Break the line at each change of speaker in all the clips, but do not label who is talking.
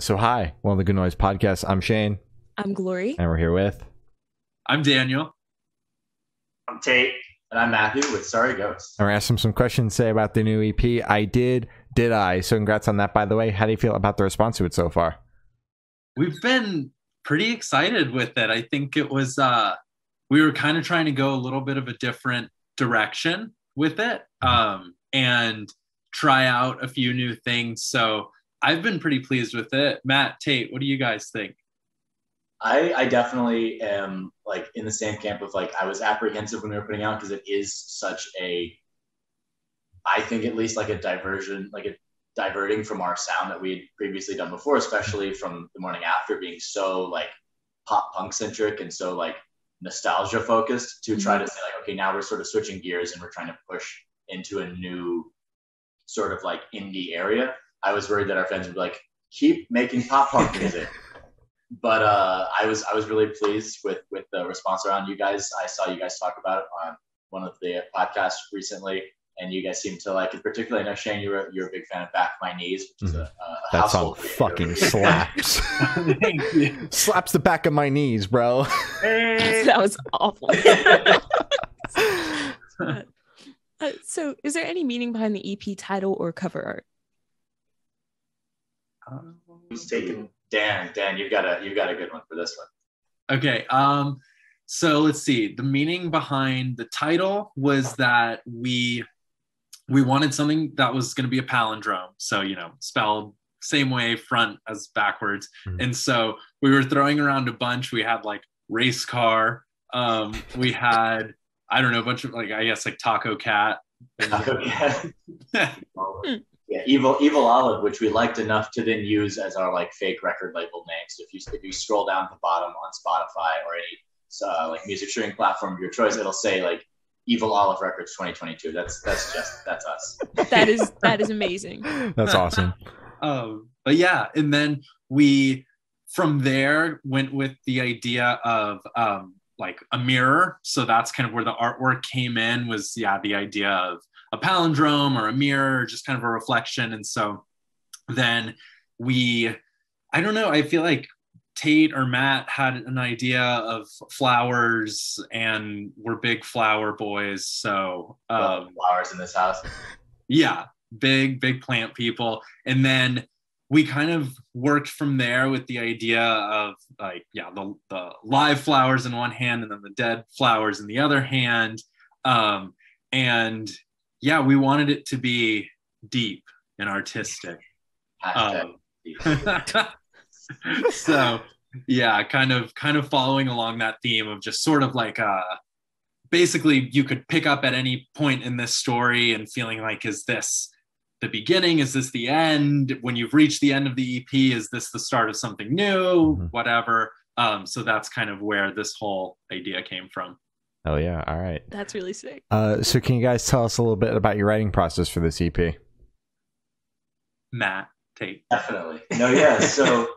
So hi, well, the Good Noise Podcast. I'm Shane.
I'm Glory.
And we're here with...
I'm Daniel.
I'm Tate. And I'm Matthew with Sorry Ghosts.
And we're asking some questions today about the new EP. I did I? So congrats on that, by the way. How do you feel about the response to it so far?
We've been pretty excited with it. I think it was, we were kind of trying to go a little bit of a different direction with it and try out a few new things. So I've been pretty pleased with it. Matt, Tate, what do you guys think?
I definitely am like in the same camp of like I was apprehensive when we were putting out because it is such a, I think at least like a diversion, like a diverting from our sound that we had previously done before, especially from the morning after being so like pop punk centric and so like nostalgia focused to try to say like, okay, now we're sort of switching gears and we're trying to push into a new sort of like indie area. I was worried that our fans would be like, keep making pop punk music. But I was really pleased with the response around you guys. I saw you guys talk about it on one of the podcasts recently, and you guys seem to like it. Particularly, I know Shane, you're a big fan of "Back My Knees," which is a
that song fucking slaps. Slaps the back of my knees, bro.
That was awful. So, is there any meaning behind the EP title or cover art?
Who's taking? Dan, you've got a good one for this one.
Okay. So let's see. The meaning behind the title was that we wanted something that was going to be a palindrome. So, spelled same way, front as backwards. Mm-hmm. And so we were throwing around a bunch. We had like race car. We had, I don't know, a bunch of like, I guess like Taco Cat.
Taco Cat. Yeah, Evil Olive, which we liked enough to then use as our like fake record label names. So if you scroll down to the bottom on Spotify or any like music streaming platform of your choice, it'll say like Evil Olive Records 2022. That's us.
That is amazing.
That's awesome.
But yeah, and then we from there went with the idea of like a mirror. So that's kind of where the artwork came in. Was the idea of a palindrome or a mirror, just kind of a reflection. And so then I don't know, I feel like Tate or Matt had an idea of flowers and we're big flower boys. So
flowers in this house.
Yeah, big plant people. And then we kind of worked from there with the idea of like, the live flowers in one hand and then the dead flowers in the other hand. And yeah, we wanted it to be deep and artistic. So yeah, kind of following along that theme of just sort of like basically you could pick up at any point in this story and feeling like, is this the beginning? Is this the end? When you've reached the end of the EP, is this the start of something new? Mm-hmm. Whatever. So that's kind of where this whole idea came from.
Oh yeah, all right.
That's really sick.
So can you guys tell us a little bit about your writing process for this EP?
Matt, Tate.
Definitely. No, yeah. So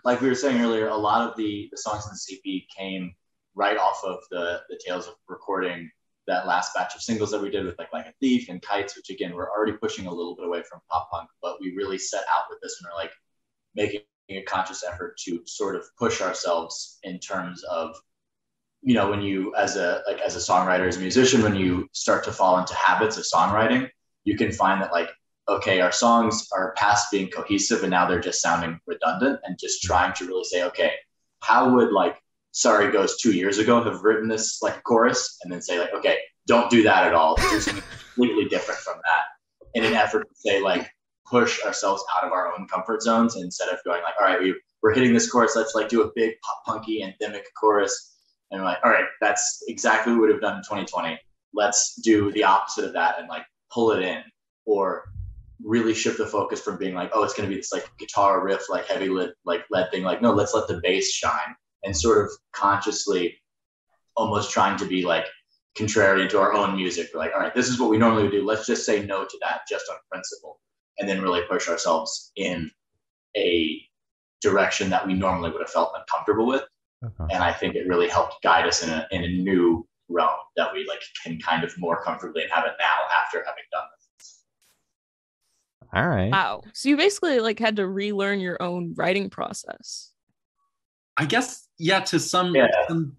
like we were saying earlier, a lot of the songs in this EP came right off of the tails of recording that last batch of singles that we did with like a Thief and Kites, which again, we're already pushing a little bit away from pop punk, but we really set out with this and we're like making a conscious effort to sort of push ourselves in terms of, when you, as a songwriter, as a musician, when you start to fall into habits of songwriting, you can find that like, okay, our songs are past being cohesive and now they're just sounding redundant, and just trying to really say, okay, how would like Sorry Ghost 2 years ago have written this like chorus, and then say like, okay, don't do that at all. Do something completely different from that, in an effort to say like, push ourselves out of our own comfort zones instead of going like, all right, we're hitting this chorus. Let's like do a big pop punky anthemic chorus. And we're like, all right, that's exactly what we would have done in 2020. Let's do the opposite of that and like pull it in, or really shift the focus from being like, oh, it's going to be this like guitar riff, like heavy lead thing. Like, no, let's let the bass shine, and sort of consciously almost trying to be like contrarian to our own music. We're like, all right, this is what we normally would do. Let's just say no to that just on principle, and then really push ourselves in a direction that we normally would have felt uncomfortable with. Okay. And I think it really helped guide us in a new realm that we like can kind of more comfortably inhabit now after having done this.
All right.
Wow. So you basically like had to relearn your own writing process.
I guess, yeah, to some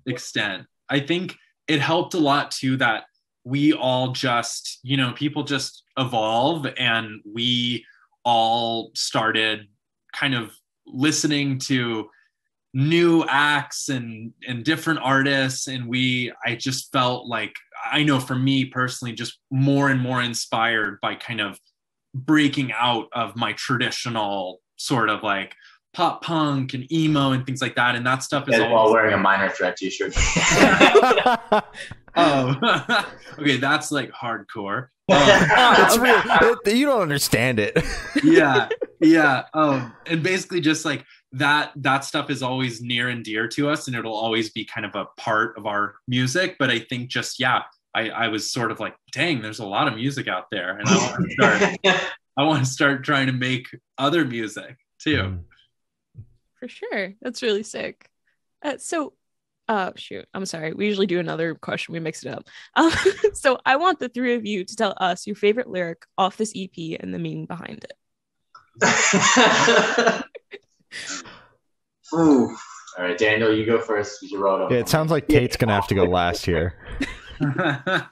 extent. I think it helped a lot too that we all just, people just evolve, and we all started kind of listening to new acts and different artists. And I just felt like, I know for me personally, just more and more inspired by kind of breaking out of my traditional sort of like pop punk and emo and things like that. And that stuff is
always... while wearing a Minor Threat t-shirt.
Oh, okay, that's like hardcore.
It's real. You don't understand it.
Yeah. And basically just like that stuff is always near and dear to us, and it'll always be kind of a part of our music. But I think just, I was sort of like, dang, there's a lot of music out there, and I want to start trying to make other music too.
For sure. That's really sick. Shoot, I'm sorry. We usually do another question. We mix it up. So I want the three of you to tell us your favorite lyric off this EP and the meaning behind it.
Ooh. All right, Daniel, you go first because you wrote them.
Yeah, it sounds like Tate's gonna have to go last here.
Okay.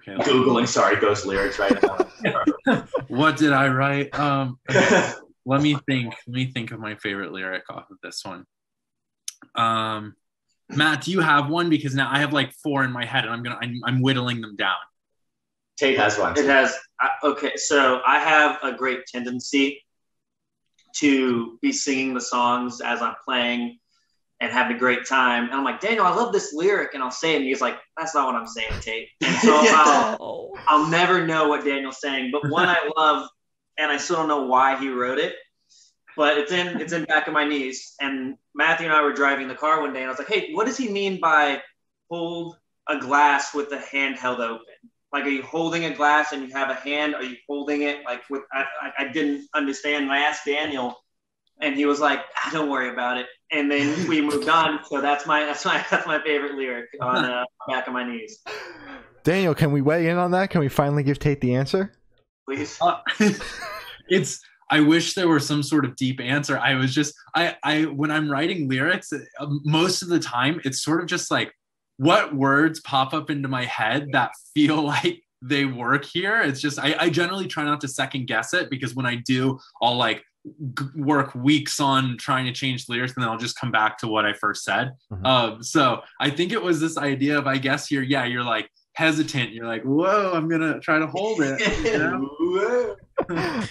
Googling Ghost lyrics right now.
What did I write? Okay. Let me think of my favorite lyric off of this one. Matt, do you have one? Because now I have like 4 in my head, and I'm whittling them down.
Tate has one.
It has. Okay, so I have a great tendency to be singing the songs as I'm playing and having a great time. And I'm like, Daniel, I love this lyric, and I'll say it, and he's like, that's not what I'm saying, Tate. And so I'll never know what Daniel's saying. But one I love, and I still don't know why he wrote it, but it's in Back of My Knees. And Matthew and I were driving the car one day, and I was like, hey, what does he mean by hold a glass with the hand held open? Like, are you holding a glass and you have a hand? Are you holding it like with? I didn't understand. And I asked Daniel, and he was like, don't worry about it. And then we moved on. So that's my favorite lyric on Back of My Knees.
Daniel, can we weigh in on that? Can we finally give Tate the answer?
Please.
I wish there were some sort of deep answer. I was just, when I'm writing lyrics, most of the time, it's sort of just like, what words pop up into my head that feel like they work here. It's just, I generally try not to second guess it, because when I do, I'll like work weeks on trying to change lyrics, and then I'll just come back to what I first said. Mm-hmm. So I think it was this idea of, I guess you're like hesitant. You're like, whoa, I'm going to try to hold it. You know?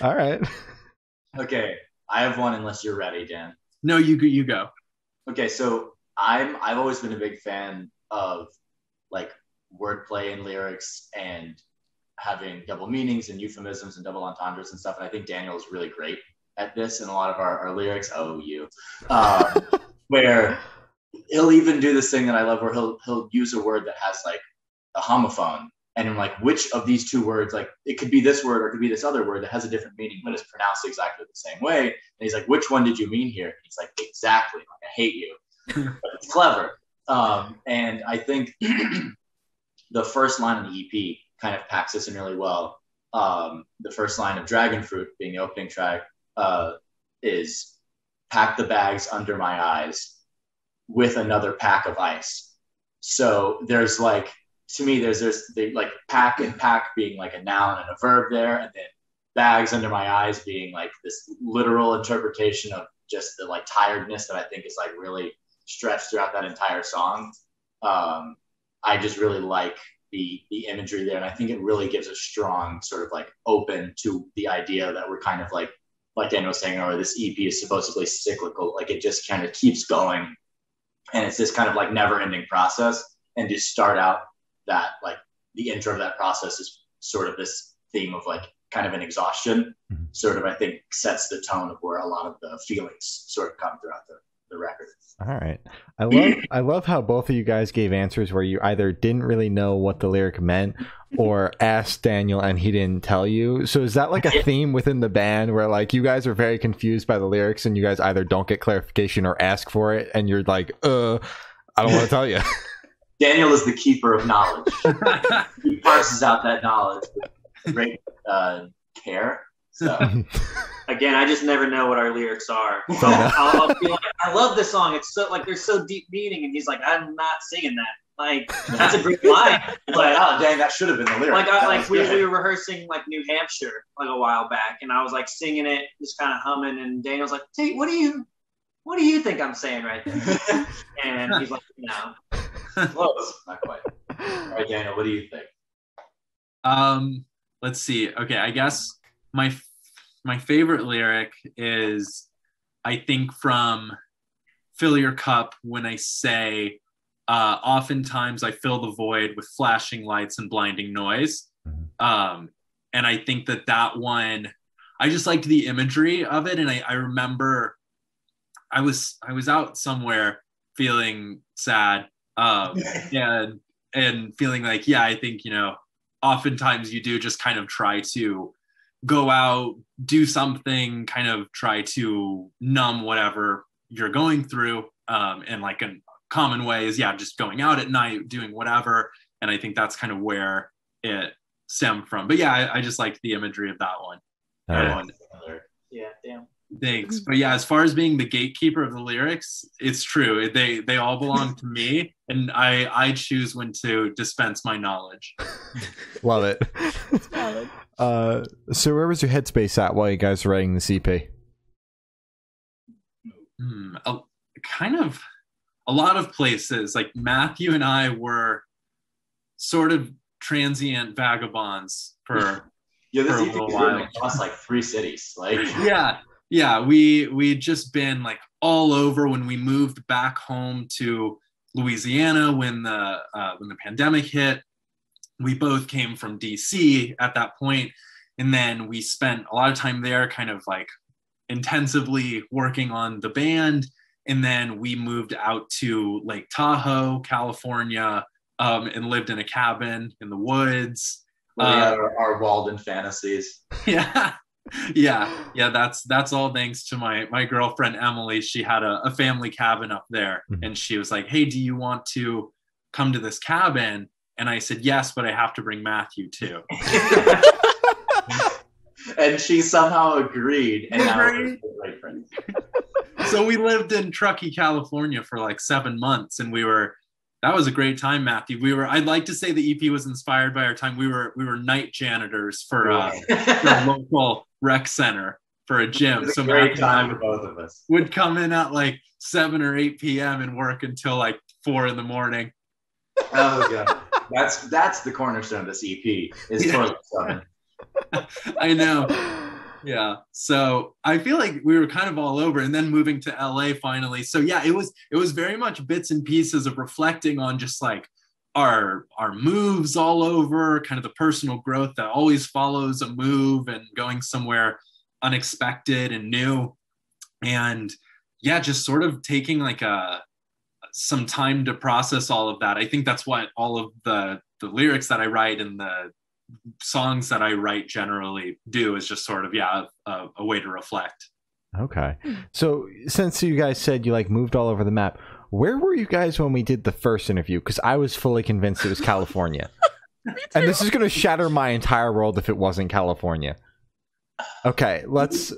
All right.
Okay, I have one unless you're ready, Dan.
No, you go.
Okay, so I've always been a big fan of like wordplay and lyrics and having double meanings and euphemisms and double entendres and stuff. And I think Daniel is really great at this in a lot of our lyrics. Where he'll even do this thing that I love, where he'll use a word that has like a homophone. And I'm like, which of these two words, like it could be this word or it could be this other word that has a different meaning, but it's pronounced exactly the same way. And he's like, which one did you mean here? And he's like, exactly. Like, I hate you. But it's clever. And I think the first line of the EP kind of packs this in really well. The first line of Dragon Fruit, being the opening track, is pack the bags under my eyes with another pack of ice. So there's like, to me, there's like pack and pack being like a noun and a verb there, and then bags under my eyes being like this literal interpretation of just the like tiredness that I think is like really stretched throughout that entire song. I just really like the imagery there, and I think it really gives a strong sort of like open to the idea that we're kind of like Daniel was saying earlier, this EP is supposedly cyclical, like it just kind of keeps going, and it's this kind of like never-ending process. And to start out that, like the intro of that process is sort of this theme of like kind of an exhaustion, sort of, I think sets the tone of where a lot of the feelings sort of come throughout the record.
All right. I love how both of you guys gave answers where you either didn't really know what the lyric meant or asked Daniel and he didn't tell you. So is that like a theme within the band where like you guys are very confused by the lyrics and you guys either don't get clarification or ask for it and you're like, I don't want to tell you.
Daniel is the keeper of knowledge. He parses out that knowledge with great care. So
Again, I just never know what our lyrics are.
enough.
I'll be like, I love this song. It's so like there's so deep meaning, and he's like, I'm not singing that. Like that's a great line.
like, oh dang, that should have been the lyric.
We were rehearsing like New Hampshire like a while back, and I was like singing it, just kind of humming, and Daniel's like, "Hey, what do you think I'm saying right there?" And he's like, "No,
close, not quite." All right, Daniel, what do you think?
Let's see. Okay, I guess my favorite lyric is, I think, from Fill Your Cup, when I say, oftentimes I fill the void with flashing lights and blinding noise. And I think that one, I just liked the imagery of it. And I remember I was out somewhere feeling sad, and feeling like, yeah, I think, oftentimes you do just kind of try to go out, do something, kind of try to numb whatever you're going through. And like a common way is, yeah, just going out at night, doing whatever. And I think that's kind of where it stemmed from. But yeah, I just liked the imagery of that one.
yeah, damn."
Thanks. But yeah, as far as being the gatekeeper of the lyrics, it's true. They all belong to me, and I choose when to dispense my knowledge.
Love it. So where was your headspace at while you guys were writing the CP?
Kind of a lot of places. Like Matthew and I were sort of transient vagabonds for
this
a
EP
little
is
while.
written across like 3 cities. Like
Yeah, we'd just been like all over when we moved back home to Louisiana when the pandemic hit. We both came from DC at that point, and then we spent a lot of time there, kind of like intensively working on the band. And then we moved out to Lake Tahoe, California, and lived in a cabin in the woods.
We had our Walden fantasies.
Yeah, that's all thanks to my girlfriend Emily. She had a family cabin up there, and she was like, "Hey, do you want to come to this cabin?" And I said, "Yes, but I have to bring Matthew too."
And she somehow agreed, and now we're great friends.
So we lived in Truckee, California for like 7 months, and that was a great time, Matthew. I'd like to say the EP was inspired by our time. We were night janitors for a local rec center for a gym. So
great time for both of us.
Would come in at like 7 or 8 p.m. and work until like 4 in the morning.
Oh god, that's the cornerstone of this EP is toilet scrubbing.
I know. Yeah. So I feel like we were kind of all over, and then moving to LA finally. So yeah, it was very much bits and pieces of reflecting on just like our moves all over, kind of the personal growth that always follows a move and going somewhere unexpected and new. And yeah, just sort of taking like some time to process all of that. I think that's what all of the lyrics that I write and the songs that I write generally do, is just sort of a way to reflect.
Okay, so since you guys said you like moved all over the map, where were you guys when we did the first interview? Because I was fully convinced it was California. And this is going to shatter my entire world if it wasn't California. Okay, let's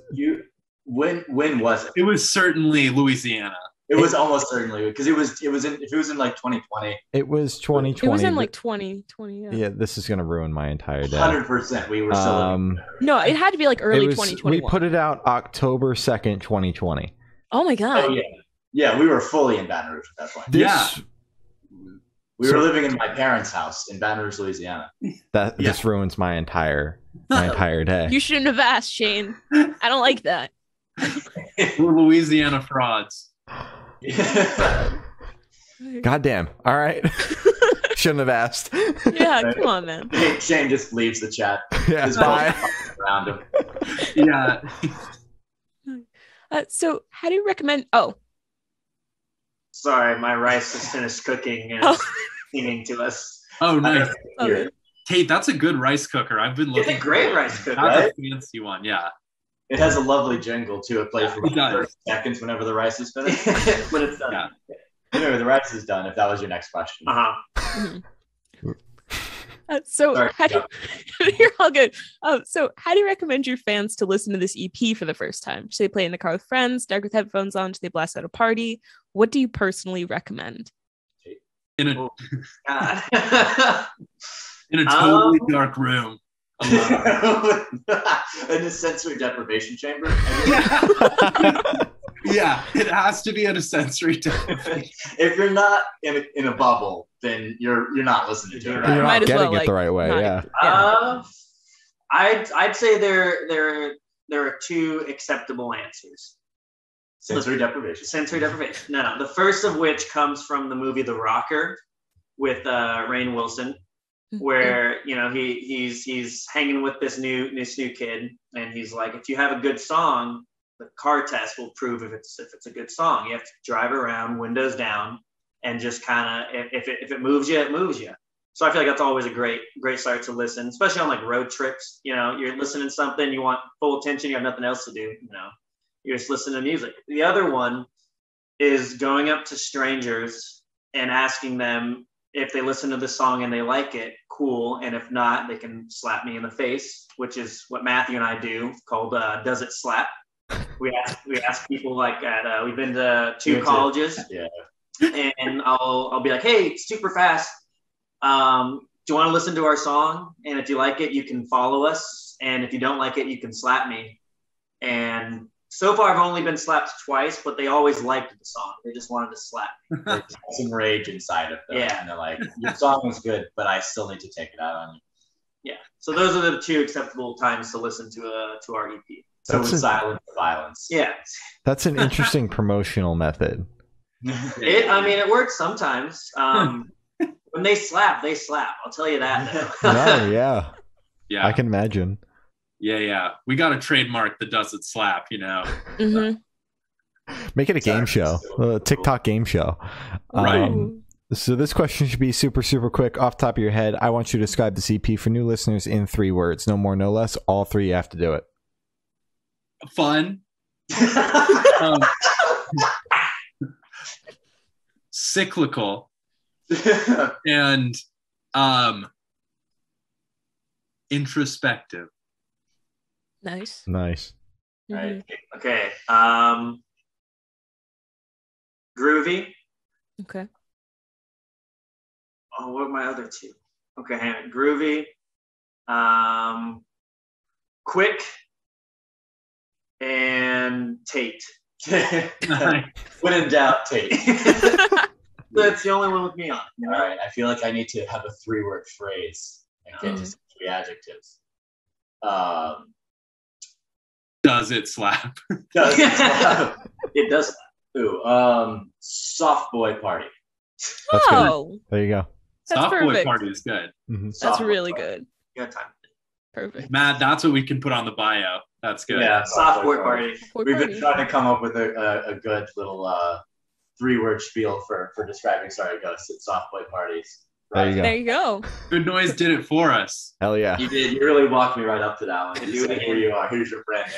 when was it?
It was certainly Louisiana.
It was almost certainly, because it was in like 2020.
It was 2020.
It was in like 2020.
Yeah, this is gonna ruin my entire day.
100%. We were still.
No, it had to be like early 2021.
We put it out October 2nd, 2020.
Oh my god.
Oh yeah. We were fully in Baton Rouge at that point. We were living in my parents' house in Baton Rouge, Louisiana.
This ruins my entire day.
You shouldn't have asked, Shane. I don't like that.
We're Louisiana frauds.
Goddamn. All right. Shouldn't have asked.
Yeah, come on, man.
Shane just leaves the chat.
Yeah, bye.
Around him.
Yeah.
So how do you recommend... Oh.
Sorry, my rice is finished cooking and singing to us.
Oh, nice.
Okay.
Tate, that's a good rice cooker. I've been looking.
It's a great rice cooker,
That's a fancy one, yeah.
It has a lovely jingle too. It plays for about 30 seconds whenever the rice is finished.
when it's done.
Yeah. Anyway, the rice is done. If that was your next question.
So
Sorry,
how do you're all good. So how do you recommend your fans to listen to this EP for the first time? Should they play in the car with friends, dark with headphones on? Should they blast at a party? What do you personally recommend?
In a
God.
in a totally dark room.
In a sensory deprivation chamber.
Yeah, it has to be in a sensory deprivation.
If you're not in a bubble, then you're not listening to it.
You're
Right?
not
Might as
getting
well,
it the right way.
not-
Yeah.
I'd say there are two acceptable answers.
Sensory deprivation.
Sensory deprivation. No. The first of which comes from the movie The Rocker with Rainn Wilson, where he's hanging with this new kid, and he's like, if you have a good song, the car test will prove if it's a good song. You have to drive around, windows down, and just kind of if it moves you, it moves you. So I feel like that's always a great start to listen, especially on like road trips. You're listening to something, you want full attention, you have nothing else to do. You're just listening to music. The other one is going up to strangers and asking them if they listen to the song and they like it, cool. And if not, they can slap me in the face, which is what Matthew and I do, called Does It Slap? We ask people like we've been to two colleges, and I'll be like, hey, it's super fast. Do you want to listen to our song? And if you like it, you can follow us. And if you don't like it, you can slap me. And so far, I've only been slapped twice, but they always liked the song. They just wanted to slap me.
There's some rage inside of them.
Yeah.
And they're like, your song was good, but I still need to take it out on you.
Yeah. So those are the two acceptable times to listen to our EP.
So with silence or violence.
Yeah.
That's an interesting promotional method.
It works sometimes. When they slap, they slap. I'll tell you that.
No, yeah.
Yeah.
I can imagine.
Yeah. We got to trademark the Does It Slap,
Mm-hmm.
Make it a game show, a TikTok game show.
Right.
So this question should be super, super quick. Off the top of your head, I want you to describe the CP for new listeners in 3 words. No more, no less. All 3, you have to do it.
Fun. Cyclical. And introspective.
Nice.
Nice.
Right. Okay. Groovy.
Okay.
Oh, what are my other 2? Okay, hang on. Groovy. Quick. And Tate.
When in doubt, Tate.
That's the only one with me on.
All right. I feel like I need to have a 3-word phrase and get to 3 adjectives.
Does it slap?
Does it slap?
It does slap.
Ooh, soft boy party.
That's
Oh,
good. There you go.
that's
Soft boy
perfect.
party is good.
Mhm.
That's
Soft boy
really
party.
good.
You got time.
Perfect.
Matt, that's what we can put on the bio. That's good.
Yeah,
Soft boy party.
Boy
We've been
party.
trying to come up with a good little 3-word spiel for describing Sorry Ghosts at soft boy parties.
There you go.
There you go.
Good Noise did it for us.
Hell yeah.
You did. You really walked me right up to that one.
Do
You
it
said,
again.
here you are. Here's your branding.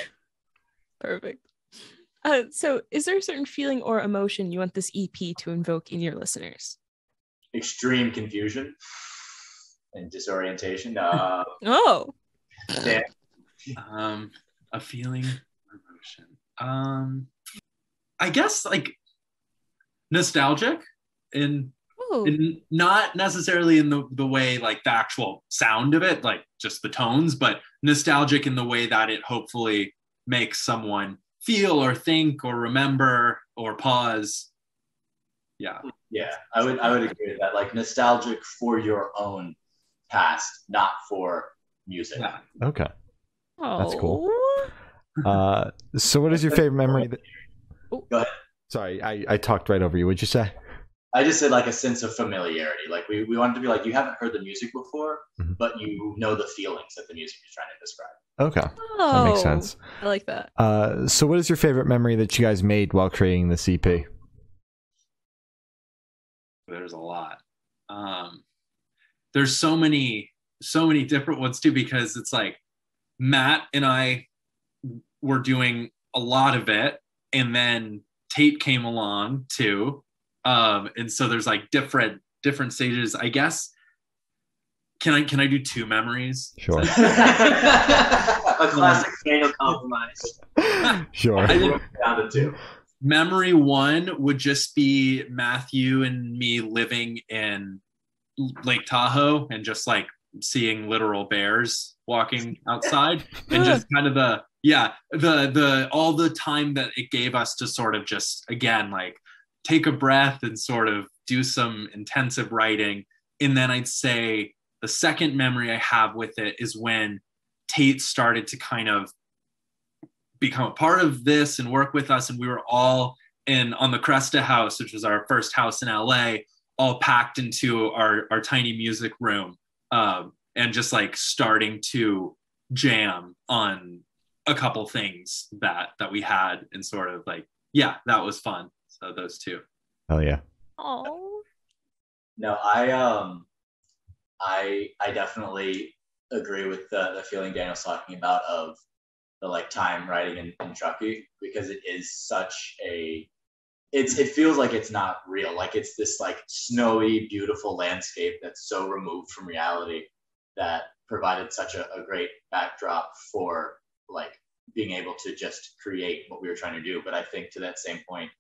Perfect. So is there a certain feeling or emotion you want this EP to invoke in your listeners?
Extreme confusion and disorientation.
Oh,
Yeah.
A feeling or emotion. I guess like nostalgic in
oh,
not necessarily in the way like the actual sound of it, like just the tones, but nostalgic in the way that it hopefully makes someone feel or think or remember or pause. Yeah.
Yeah, I would agree with that. Like nostalgic for your own past, not for music.
Yeah.
Okay. That's cool.
Oh.
So what is your favorite memory?
Go ahead.
Sorry, I talked right over you. What'd you say?
I just said like a sense of familiarity. Like we wanted to be like, you haven't heard the music before,
Mhm.
but you know the feelings that the music is trying to describe.
Okay.
Oh,
That makes sense.
I like that.
So what is your favorite memory that you guys made while creating the CP?
There's a lot. There's so many different ones too, because it's like Matt and I were doing a lot of it, and then Tate came along too. And so there's like different stages. I guess Can I do two memories?
Sure.
A classic Daniel compromise.
Sure.
I think
Down to two.
memory one would just be Matthew and me living in Lake Tahoe and just like seeing literal bears walking outside, and just kind of the all the time that it gave us to sort of just again like take a breath and sort of do some intensive writing. And then I'd say the second memory I have with it is when Tate started to kind of become a part of this and work with us, and we were all on the Cresta house, which was our first house in LA, all packed into our tiny music room, and just like starting to jam on a couple things that we had, and sort of like, yeah, that was fun. So those two.
Hell yeah.
Oh,
No, I definitely agree with the feeling Daniel's talking about of the like time riding in Truckee, because it is such a it feels like it's not real. Like it's this like snowy, beautiful landscape that's so removed from reality that provided such a great backdrop for like being able to just create what we were trying to do. But I think to that same point,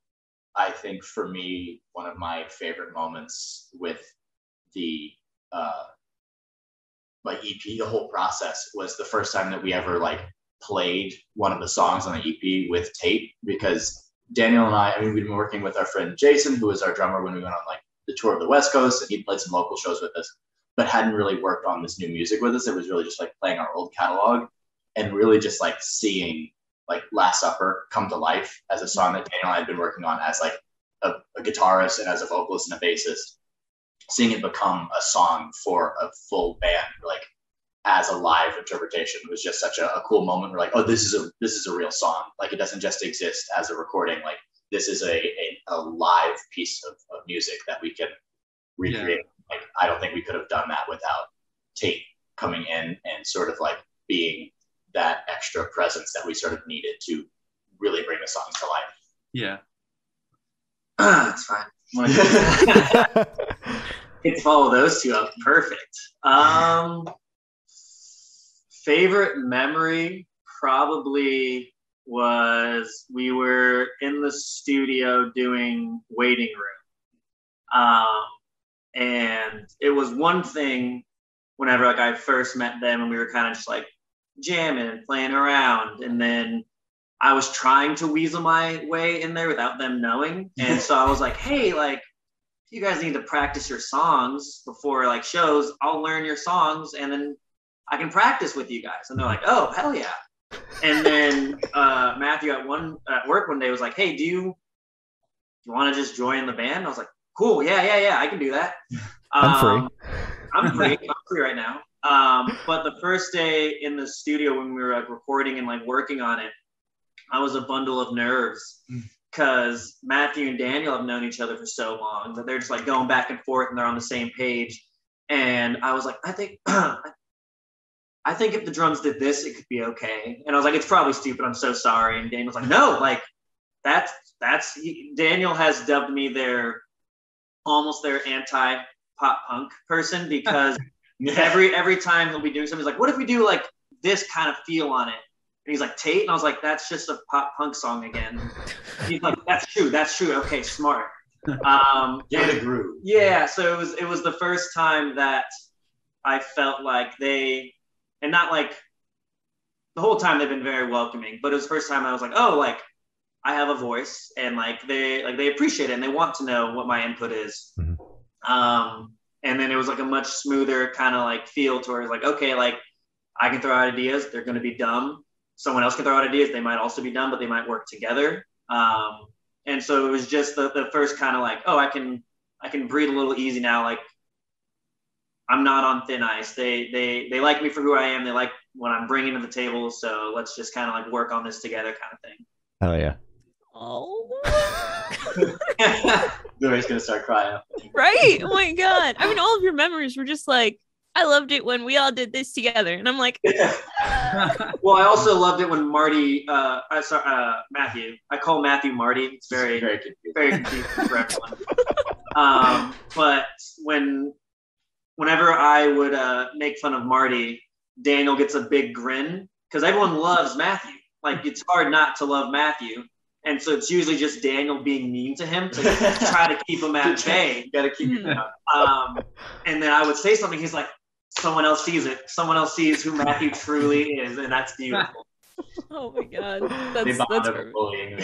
I think for me, one of my favorite moments with the like EP, the whole process, was the first time that we ever like played one of the songs on the EP with Tate, because Daniel and I mean, we'd been working with our friend Jason, who was our drummer when we went on like the tour of the West Coast, and he played some local shows with us, but hadn't really worked on this new music with us. It was really just like playing our old catalog and really just like seeing like Last Supper come to life as a song that Daniel and I had been working on as like a guitarist and as a vocalist and a bassist. Seeing it become a song for a full band, like as a live interpretation, was just such a cool moment. We're like, oh, this is a real song. Like it doesn't just exist as a recording. Like this is a live piece of music that we can recreate. Yeah. Like I don't think we could have done that without Tate coming in and sort of like being that extra presence that we sort of needed to really bring the song to life.
Yeah.
It's fine. Can't follow those two up. Perfect. Favorite memory probably was we were in the studio doing Waiting Room. And it was one thing whenever like I first met them and we were kind of just like jamming and playing around, and then I was trying to weasel my way in there without them knowing. And so I was like, hey, like, if you guys need to practice your songs before like shows, I'll learn your songs and then I can practice with you guys. And they're like, oh, hell yeah. And then Matthew at work one day was like, hey, do you want to just join the band? I was like, cool. Yeah. I can do that.
I'm free.
I'm free right now. But the first day in the studio when we were like recording and like working on it, I was a bundle of nerves because Matthew and Daniel have known each other for so long that they're just like going back and forth and they're on the same page. And I was like, I think if the drums did this, it could be okay. And I was like, it's probably stupid. I'm so sorry. And Daniel's like, no, like that's Daniel has dubbed me almost their anti-pop punk person, because every time he'll be doing something, he's like, what if we do like this kind of feel on it? And he's like, Tate? And I was like, that's just a pop punk song again. He's like, that's true. Okay, smart.
Give it a groove.
Yeah, so it was the first time that I felt like and not like the whole time they've been very welcoming, but it was the first time I was like, oh, like I have a voice, and like they appreciate it and they want to know what my input is. Mm-hmm. And then it was like a much smoother kind of like feel towards like, okay, like I can throw out ideas, they're going to be dumb. Someone else can throw out ideas, they might also be dumb, but they might work together. And so it was just the first kind of like, oh, I can breathe a little easy now. Like I'm not on thin ice. They like me for who I am. They like what I'm bringing to the table. So let's just kind of like work on this together kind of thing.
Hell yeah.
Oh.
Louie's going to start crying.
Right? Oh my God. I mean, all of your memories were just like, I loved it when we all did this together. And I'm like,
Well, I also loved it when Marty, Matthew, I call Matthew Marty. It's very confusing for everyone. But when whenever I would make fun of Marty, Daniel gets a big grin because everyone loves Matthew. Like, it's hard not to love Matthew. And so it's usually just Daniel being mean to him to try to keep him at bay.
You gotta keep him up.
And then I would say something. He's like, someone else sees it. Someone else sees who Matthew truly is. And that's beautiful.
Oh my God.
They
That's
bond over
perfect.
bullying me.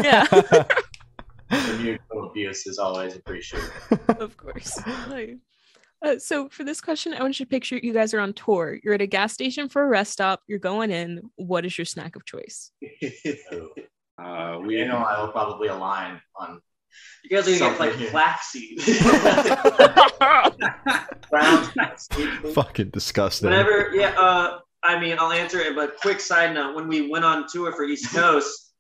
Yeah,
The mutual abuse is always appreciated.
of course. So for this question, I want you to picture you guys are on tour. You're at a gas station for a rest stop. You're going in. What is your snack of choice?
We and I will probably align on.
You guys are gonna get like
Something here.
flaxseed.
Brown flaxseed.
Fucking disgusting.
Whenever, I mean, I'll answer it, but quick side note, when we went on tour for East Coast,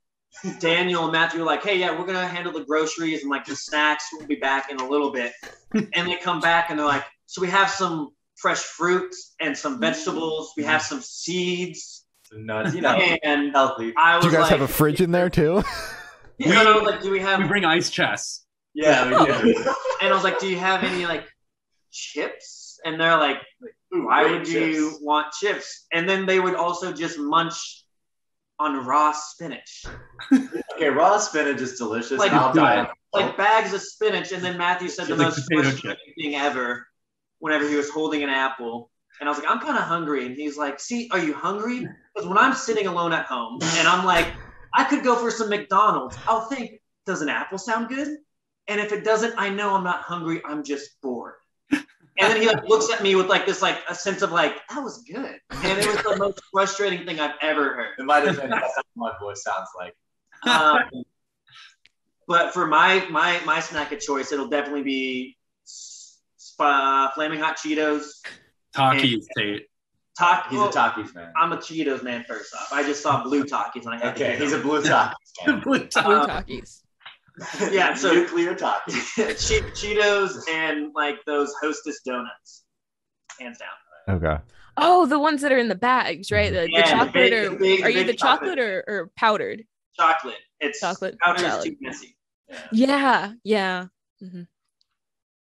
Daniel and Matthew were like, hey, yeah, we're going to handle the groceries and like the snacks. We'll be back in a little bit. And they come back and they're like, so we have some fresh fruit and some vegetables. We have some seeds.
Some nuts,
And
healthy.
I was
Do you guys
like,
have a fridge in there too?
Yeah, no, like, do we have,
We bring ice chests.
Yeah, we do.
and I was like, do you have any like chips? And they're like, why would you want chips? And then they would also just munch on raw spinach.
Okay, raw spinach is delicious.
Like,
and I'll die.
Like bags of spinach. And then Matthew said the
Like
most
potato
frustrating thing ever whenever he was holding an apple. And I was like, I'm kind of hungry. And he's like, see, are you hungry? Because when I'm sitting alone at home and I'm like, I could go for some McDonald's, I'll think, does an apple sound good? And if it doesn't, I know I'm not hungry. I'm just bored. And then he like looks at me with like this, like a sense of like, that was good. And it was the most frustrating thing I've ever heard.
In my defense, that's what my voice sounds like.
But for my snack of choice, it'll definitely be Flaming Hot Cheetos.
Takis, Tate.
He's a Takis man.
I'm a Cheetos man first off. I just saw blue Takis and I had to
Okay,
get
he's a
them.
blue Takis man.
Blue Takis.
Yeah, so
nuclear Takis.
Cheetos and like those Hostess donuts, hands down.
Okay.
Oh, the ones that are in the bags, right? The
Yeah,
chocolate,
the
or
big-
are you
big
the chocolate or powdered?
Chocolate. It's
Chocolate.
powder is
Chocolate.
too messy.
Yeah. Mhm.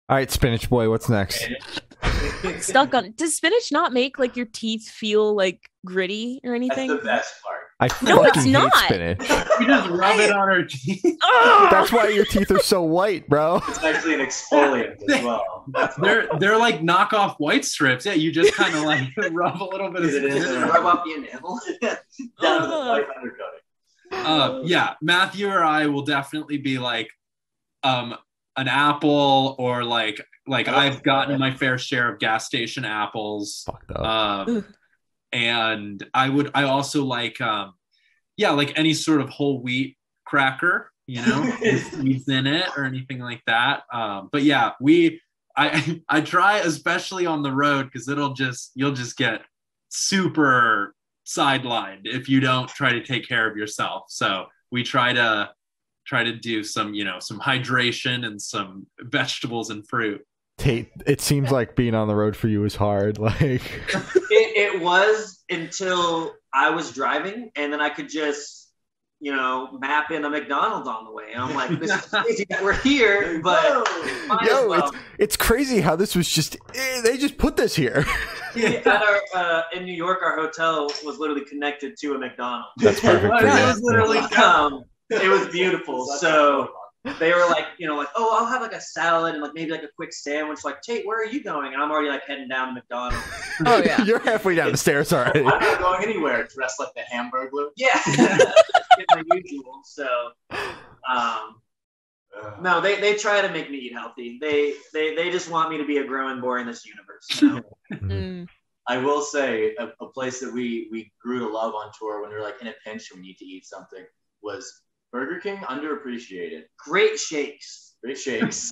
All right, Spinach Boy, what's next?
Stuck on. Does spinach not make like your teeth feel like gritty or
That's
anything?
the best part.
I
No,
fucking
it's
hate
not.
spinach.
We just rub it on our teeth.
Ugh!
That's why your teeth are so white, bro.
It's actually an exfoliant as well. That's why.
They're like knockoff white strips. Yeah, you just kind of like rub a little bit of
It is.
spinach.
Rub off the enamel.
Down to the white undercoating.
Yeah, Matthew or I will definitely be like an apple, or like I've gotten my fair share of gas station apples.
Fucked up.
And I also like like any sort of whole wheat cracker, with seeds in it or anything like that. But yeah, I try, especially on the road, because you'll just get super sidelined if you don't try to take care of yourself. So we try to do some some hydration and some vegetables and fruit.
Tate, it seems like being on the road for you is hard. Like
It was until I was driving, and then I could just, map in a McDonald's on the way. And I'm like, this is crazy that we're here, but might as well.
it's crazy how this was just they just put this here.
In New York, our hotel was literally connected to a McDonald's.
That's perfect for
It
you.
was literally
It was beautiful. So they were like, oh, I'll have like a salad and like maybe like a quick sandwich. Like, Tate, where are you going? And I'm already like heading down to McDonald's.
Oh yeah.
You're halfway down the stairs already.
I'm not going anywhere dressed like the Hamburglar.
Yeah, my usual. So, no, they try to make me eat healthy. They just want me to be a growing boy in this universe.
Mm.
I will say a place that we grew to love on tour when we were like in a pinch and we need to eat something was Burger King. Underappreciated.
Great shakes.
Great shakes.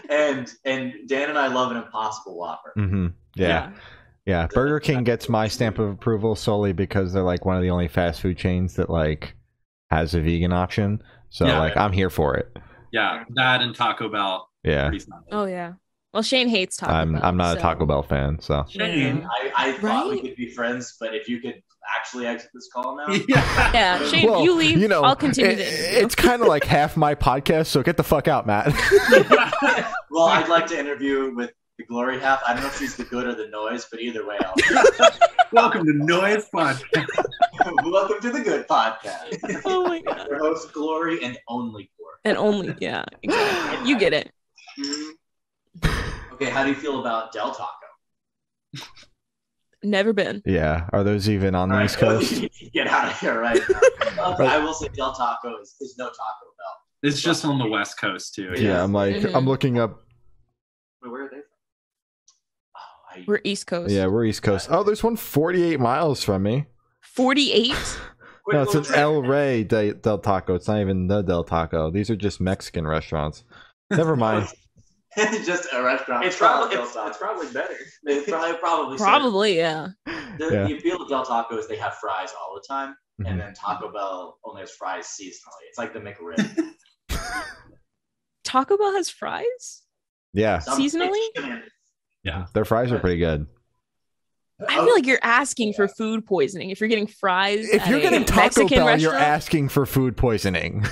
and Dan and I love an Impossible Whopper.
Mm-hmm. Yeah. Burger King gets my stamp of approval solely because they're like one of the only fast food chains that like has a vegan option. So I'm here for it.
Yeah, that and Taco Bell.
Yeah.
Pretty solid.
Oh yeah. Well, Shane hates Taco Bell.
I'm not a
so-
Taco Bell fan, so
Shane, I thought we
Right?
could be friends, but if you could actually exit this call now.
Yeah, Shane,
Well,
you leave. I'll continue the interview.
it's kind of like half my podcast, so get the fuck out, Matt.
Well, I'd like to interview with the glory half. I don't know if she's the good or the noise, but either way,
Welcome to Noise Podcast.
welcome to the good podcast.
Oh my god.
Your host, Glory, and only Glory.
And only, yeah, exactly. You get it.
Okay, how do you feel about Del Taco?
Never been.
Yeah. Are those even on the East Coast?
Get out of here right now. I will say Del Taco is no Taco Bell.
It's just on the West Coast too.
Yeah, I'm like, I'm looking up.
Where are they from?
Oh,
We're East Coast.
Yeah, we're East Coast. Oh, there's one 48 miles from me.
48?
No, it's an El Rey Del Taco. It's not even the Del Taco. These are just Mexican restaurants. Never mind.
It's just a restaurant.
It's probably better.
It's probably
Probably, yeah.
The appeal of Del Taco is they have fries all the time,
Mhm.
and then Taco Bell only has fries seasonally. It's like the McRib.
Taco Bell has fries?
Yeah,
Seasonally?
Yeah.
their fries are pretty good.
I feel like you're asking for food poisoning if you're getting fries.
If
at
you're
a
getting Taco
Mexican
Bell, you're
restaurant.
asking for food poisoning.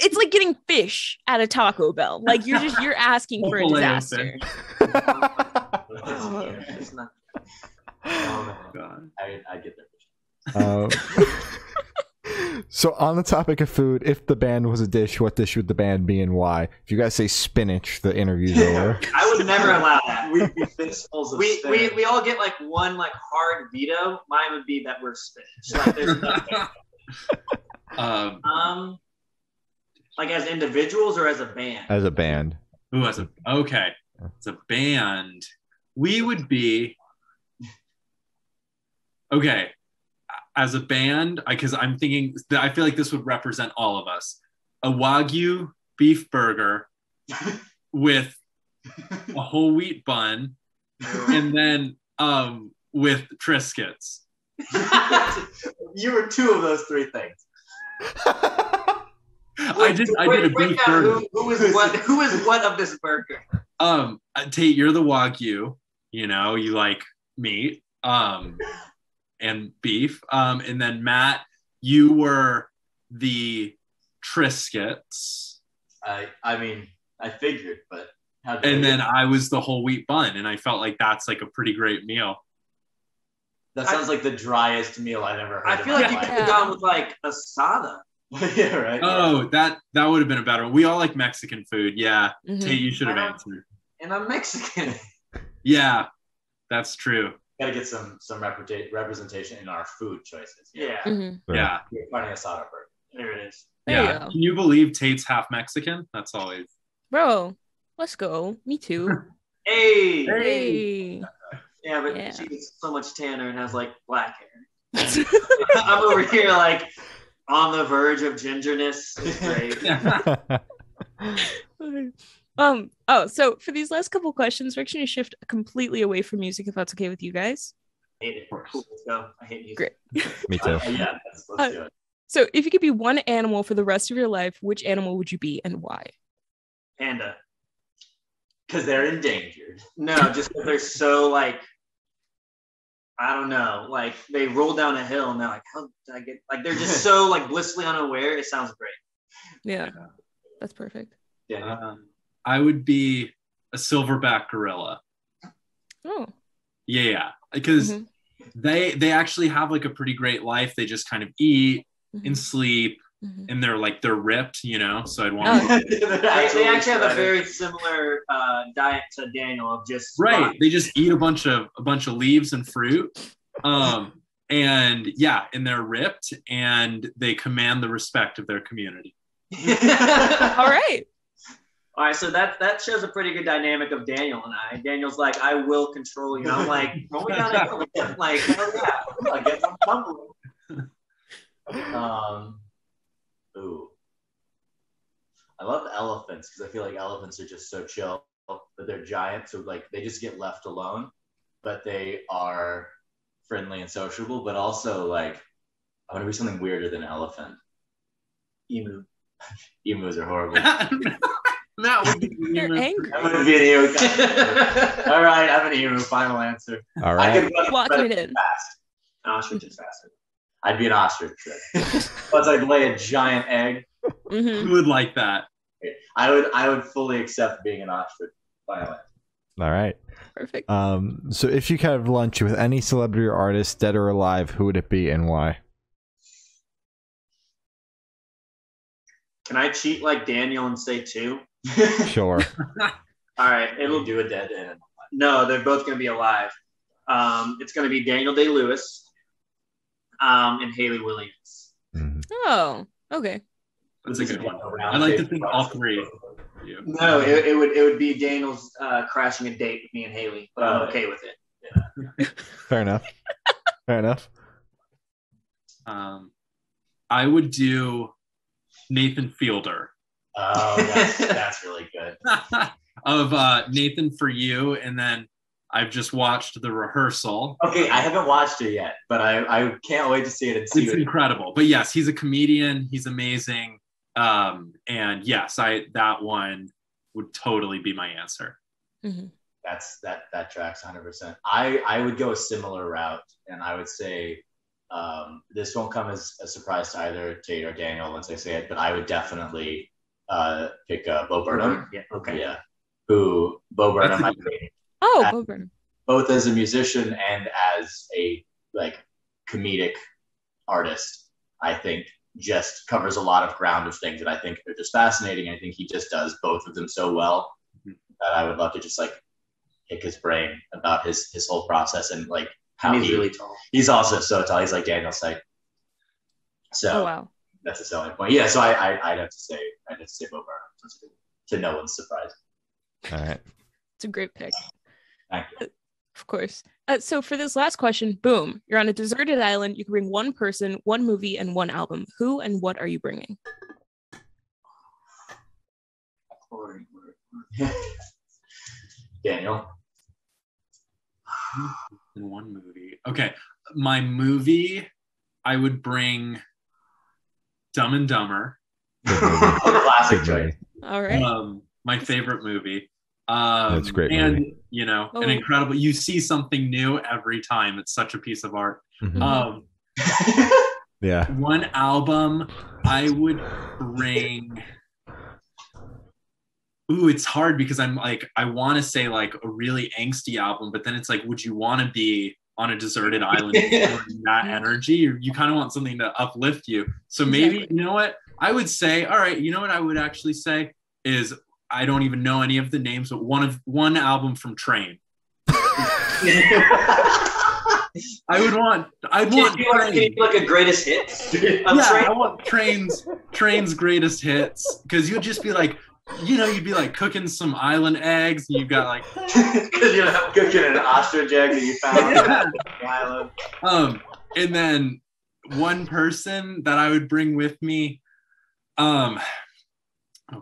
It's like getting fish at a Taco Bell. Like you're asking for a disaster.
It's not.
Oh,
God.
I get that.
So on the topic of food, if the band was a dish, what dish would the band be and why? If you guys say spinach, the interview's over.
I would never allow that.
We'd be fistfuls of spinach.
We all get like one like hard veto. Mine would be that we're spinach. Like there's nothing. Like as individuals or as a band?
As a band.
As a band, we would be okay. As a band, because I'm thinking that I feel like this would represent all of us. A Wagyu beef burger with a whole wheat bun, and then with Triscuits.
You were two of those three things.
I did a beef burger.
Who is what of this burger?
Tate, you're the Wagyu. You know, you like meat. And beef. And then Matt, you were the Triscuits.
I mean, I figured, but
and then I was the whole wheat bun, and I felt like that's like a pretty great meal.
that sounds like the driest meal I've ever heard.
I feel like you could have
Yeah.
gone with like asada.
Yeah, right.
Oh, that would have been a better one. We all like Mexican food. Yeah.
Mhm.
Tate, you should have answered.
And I'm Mexican.
Yeah, that's true.
Gotta get some representation in our food choices.
Yeah.
Mhm.
Yeah.
You're finding asada burger.
There it is.
There you
Yeah.
go.
Can you believe Tate's half Mexican? That's always.
Bro, let's go. Me too.
Hey.
Hey.
Yeah, but
Yeah.
she's so much tanner and has like black hair. I'm over here like on the verge of gingerness. It's great.
So for these last couple questions, we're actually gonna shift completely away from music if that's okay with you guys.
I hate it. Cool, let's go. I hate music.
Great.
Me too.
Yeah, let's do it.
So if you could be one animal for the rest of your life, which animal would you be and why?
Panda.
Because they're endangered.
No, just 'cause they're so like, I don't know, like they roll down a hill and they're like, how did I get? Like they're just so like blissfully unaware. It sounds great.
Yeah. That's perfect.
Yeah.
I would be a silverback gorilla.
Oh.
Yeah, because
Mhm.
they actually have like a pretty great life. They just kind of eat
Mhm.
and sleep,
Mhm.
and they're ripped, you know. So I'd want
Oh.
They actually have a very similar diet to Daniel of just
right. They just eat a bunch of leaves and fruit, and yeah, and they're ripped, and they command the respect of their community.
All right.
All right, so that shows a pretty good dynamic of Daniel and I. Daniel's like, I will control you. I'm like, roll me down a hill again. Like, hell yeah, I guess I'm tumbling.
Ooh. I love elephants because I feel like elephants are just so chill, but they're giant, so like they just get left alone, but they are friendly and sociable, but also like I want to be something weirder than an elephant.
Emu.
Emus are horrible.
That would be
You're angry.
I'm gonna be an emu. All right, I'm an emu. Final answer.
All
I
right.
could run
Walking it in.
fast.
Ostrich is faster.
I'd be an ostrich. Once I'd lay a giant egg,
Mhm.
Who would like that?
I would fully accept being an ostrich. Final answer.
All right.
Perfect.
So if you could have lunch with any celebrity or artist, dead or alive, who would it be and why?
Can I cheat like Daniel and say 2?
Sure.
All right,
It'll
it'll
do a dead end.
no. They're both going to be alive. It's going to be Daniel Day-Lewis, and Haley Williams.
Mhm.
Oh, okay.
That's a good one. I like to think all three. Yeah.
No, it would be Daniel's crashing a date with me and Haley, but I'm okay with it.
Fair enough. Fair enough.
I would do Nathan Fielder
Oh, that's really good.
of Nathan For You, and then I've just watched the rehearsal.
Okay, I haven't watched it yet, but I can't wait to see it and see
It's
it.
incredible. But yes, he's a comedian. He's amazing. And yes, that one would totally be my answer.
Mm-hmm.
That tracks 100%. I would go a similar route, and I would say this won't come as a surprise to either Tate or Daniel once I say it, but I would definitely pick Bo Burnham.
Yeah. Okay.
Yeah. Who Bo Burnham, I think,
Oh, Bo Burnham.
both as a musician and as a like comedic artist, I think just covers a lot of ground of things that I think are just fascinating. I think he just does both of them so well that I would love to just like pick his brain about his whole process and like how
And he's really tall.
He's also so tall. He's like Daniel's height. So
Oh, wow.
that's a selling point. Yeah, so I'd have to say Bo Burnham to no one's surprise.
All right.
It's a great pick.
Thank you.
Of course. So for this last question, boom, you're on a deserted island. You can bring one person, one movie, and one album. Who and what are you bringing?
Daniel.
In one movie. Okay. My movie, I would bring Dumb and Dumber.
Classic
Good
choice.
movie.
All right.
My favorite movie.
That's a great
and
movie.
you know,
Oh.
an incredible. You see something new every time. It's such a piece of art.
Mhm. Yeah.
One album, I would bring. Ooh, it's hard because I'm like, I want to say like a really angsty album, but then it's like, would you want to be on a deserted island feeling that energy? You kind of want something to uplift you. So maybe,
Exactly.
you know what? I would say, all right, you know what I would actually say is I don't even know any of the names, but one album from Train. I'd want
Can you
Train.
do like a greatest hits?
Yeah, I want Train's greatest hits, because you'd just be like, you know, you'd be like cooking some island eggs, and you've got like
Because you're not cooking an ostrich egg that you found on the island.
And then one person that I would bring with me, oh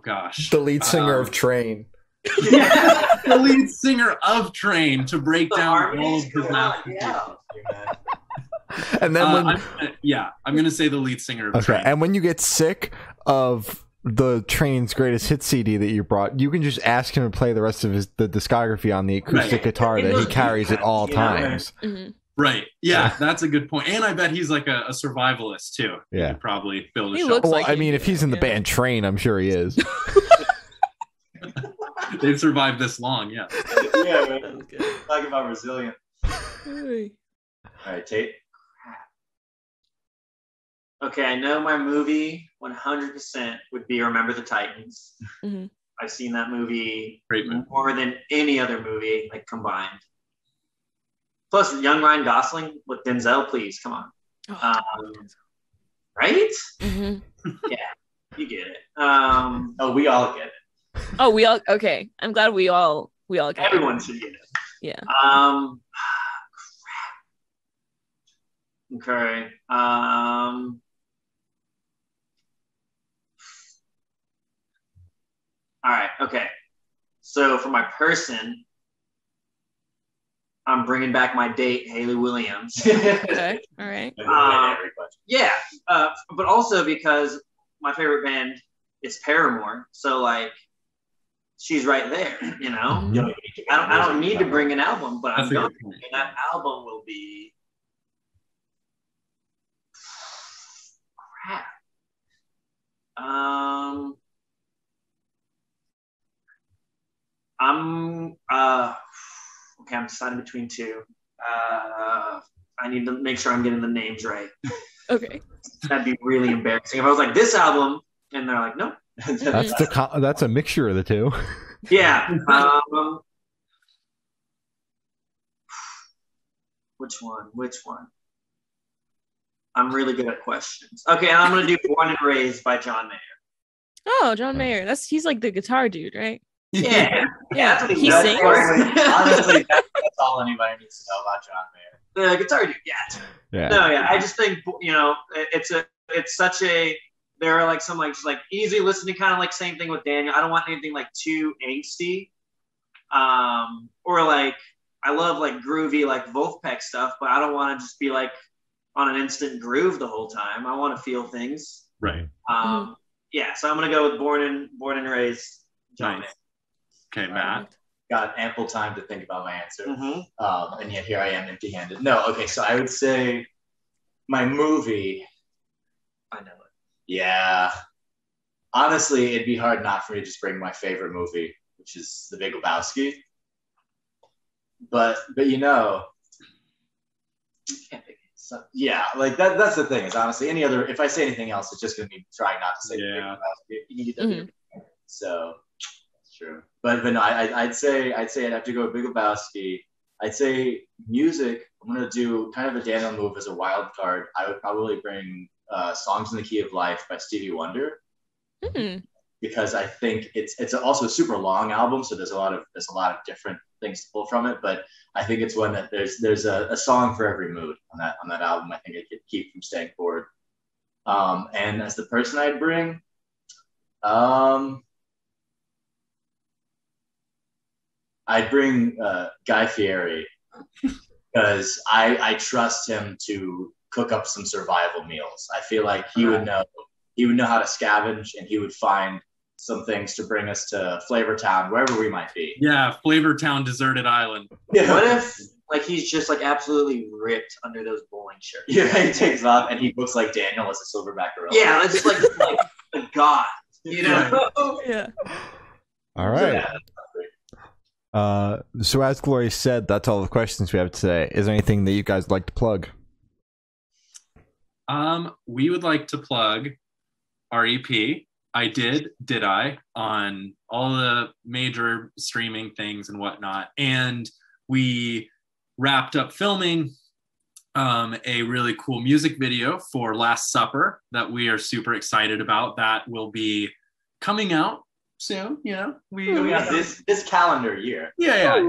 gosh,
The lead singer of Train.
the lead singer of Train, to break
The
down all
harmonies,
of his
come on,
masterpieces.
yeah.
And then when
I'm gonna say the lead singer of
okay,
Train.
and when you get sick of the Train's greatest hit CD that you brought, you can just ask him to play the rest of the discography on the acoustic
Right.
guitar that he carries at all
You know,
times.
Mhm.
Right. Yeah, that's a good point. And I bet he's like a survivalist too. He
Yeah.
could probably build a
He
show.
looks
Well,
like
I
it.
mean, if he's in the
Yeah.
band Train, I'm sure he is.
They've survived this long, yeah.
Yeah, man.
That was good.
Talk about resilient.
Oy.
All right, Tate.
Okay, I know my movie 100% would be Remember the Titans.
Mhm.
I've seen that movie
Great movie.
more than any other movie, like combined. Plus, young Ryan Gosling with Denzel, please, come on.
Oh,
Right?
mhm.
You get it.
Oh, we all get it.
Oh, we all okay. I'm glad we all get
Everyone
it.
should get it.
Yeah.
Okay. All right. Okay. So for my person, I'm bringing back my date, Haley Williams.
Okay. All right.
Every question.
Yeah, but also because my favorite band is Paramore, so like she's right there. You know,
Mhm.
You don't even need to
I don't need to bring an album, but
That's
I'm
a
going.
good point.
And that album will be crap. I'm Okay, I'm deciding between two. I need to make sure I'm getting the names right.
Okay.
That'd be really embarrassing if I was like, this album, and they're like, nope.
That's a mixture of the two.
Yeah. Which one? I'm really good at questions. Okay, I'm going to do Born and Raised by John Mayer.
Oh, John Mayer. He's like the guitar dude, right?
Yeah.
Yeah.
That's what
He
does.
sings?
Honestly, that's all anybody needs to know about John Mayer.
The guitar dude, yeah.
Yeah.
No, yeah. I just think, it's such a, there are like some like just like easy listening, kind of like same thing with Daniel. I don't want anything like too angsty. Or like, I love like groovy, like Wolfpack stuff, but I don't want to just be like on an instant groove the whole time. I want to feel things.
Right.
Yeah, so I'm gonna go with Born and Raised. John
Nice. Okay, Matt.
Got ample time to think about my answer.
Mm-hmm.
And yet here I am empty-handed. No, okay, so I would say my movie.
I know it.
Yeah. Honestly, it'd be hard not for me to just bring my favorite movie, which is The Big Lebowski. But you know,
You can't pick it.
so, yeah, like that's the thing is honestly if I say anything else, it's just gonna be trying not to say
Yeah.
The Big Lebowski. So that's true. But no, I'd say I'd have to go with Big Lebowski. I'd say music. I'm gonna do kind of a Daniel move as a wild card. I would probably bring "Songs in the Key of Life" by Stevie Wonder. Because I think it's also a super long album, so there's a lot of different things to pull from it. But I think it's one that there's a song for every mood on that album. I think it could keep from staying bored. And as the person I'd bring, I'd bring Guy Fieri because I trust him to cook up some survival meals. I feel like he would know how to scavenge, and he would find some things to bring us to Flavortown, wherever we might be.
Yeah, Flavortown Deserted Island.
Yeah.
What if like he's just like absolutely ripped under those bowling shirts?
Yeah, he takes off and he looks like Daniel as a silverback gorilla.
Yeah, that's just like a god, you know?
Yeah.
All right. So as Gloria said, that's all the questions we have today. Is there anything that you guys would like to plug?
We would like to plug our EP. Did I, on all the major streaming things and whatnot. And we wrapped up filming a really cool music video for Last Supper that we are super excited about. That will be coming out soon. You know, we
got this calendar year.
Yeah.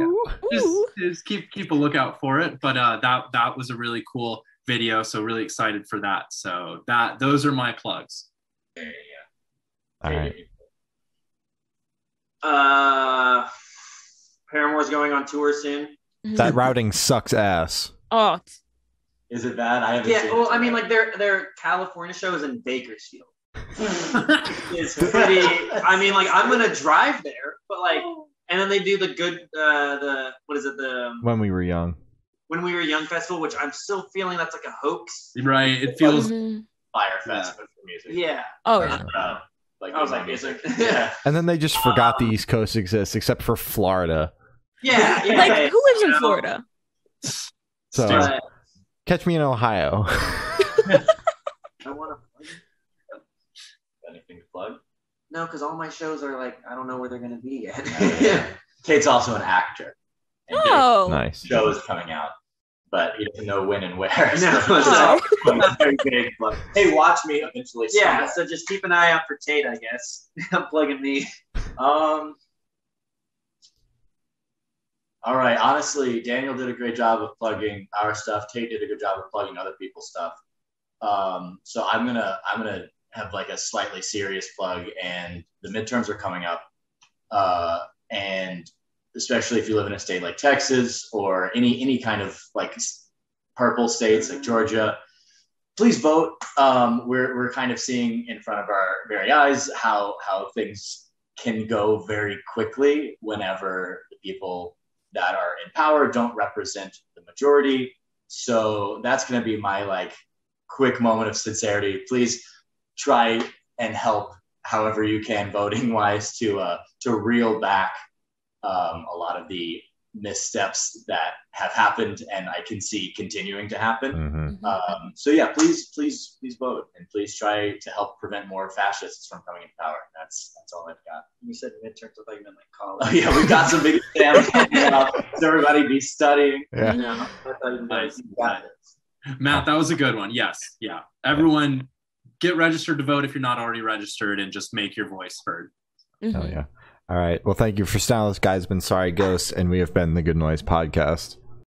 Just keep a lookout for it. But that was a really cool video, so really excited for that. So those are my plugs.
Yeah.
All right.
Paramore's going on tour soon.
That routing sucks ass.
Oh,
Is it bad? I haven't seen
Yeah, well,
it.
I mean, like their California show is in Bakersfield. It's pretty. I mean, like I'm gonna drive there, but like, and then they do the good, what is it, the
When we were young.
When We Were Young festival, which I'm still feeling that's like a hoax.
Right. It feels
Fire Fest, but for music.
Yeah.
Oh, yeah.
I was like, music.
Yeah.
And then they just forgot the East Coast exists, except for Florida.
Yeah.
Like, who lives in Florida?
So
But
catch me in Ohio.
I want to.
Anything to plug?
No, because all my shows are like I don't know where they're gonna be yet.
Yeah. Kate's also an actor. And
Oh,
Nice.
his show is coming out, but he doesn't know when and where.
No.
So it's very big. But, hey, watch me eventually.
Yeah,
somewhere.
so just keep an eye out for Tate, I guess. I'm plugging me.
All right. Honestly, Daniel did a great job of plugging our stuff. Tate did a good job of plugging other people's stuff. So I'm gonna have like a slightly serious plug, and the midterms are coming up, and especially if you live in a state like Texas or any kind of like purple states like Georgia, please vote. We're kind of seeing in front of our very eyes how things can go very quickly whenever the people that are in power don't represent the majority. So that's going to be my like quick moment of sincerity. Please try and help however you can voting wise to reel back a lot of the missteps that have happened and I can see continuing to happen.
Mm-hmm.
So yeah, please vote, and please try to help prevent more fascists from coming into power. That's all I've got.
You said midterms, I thought you meant like college.
Oh yeah, we've got some big exams coming up, so everybody be studying.
Yeah.
No, I thought you meant you got this.
Matt, that was a good one. Yes. Yeah. Everyone get registered to vote if you're not already registered, and just make your voice heard.
Mhm.
Oh yeah. All right. Well, thank you for soundless guys. Been Sorry Ghosts, and we have been the Good Noise Podcast.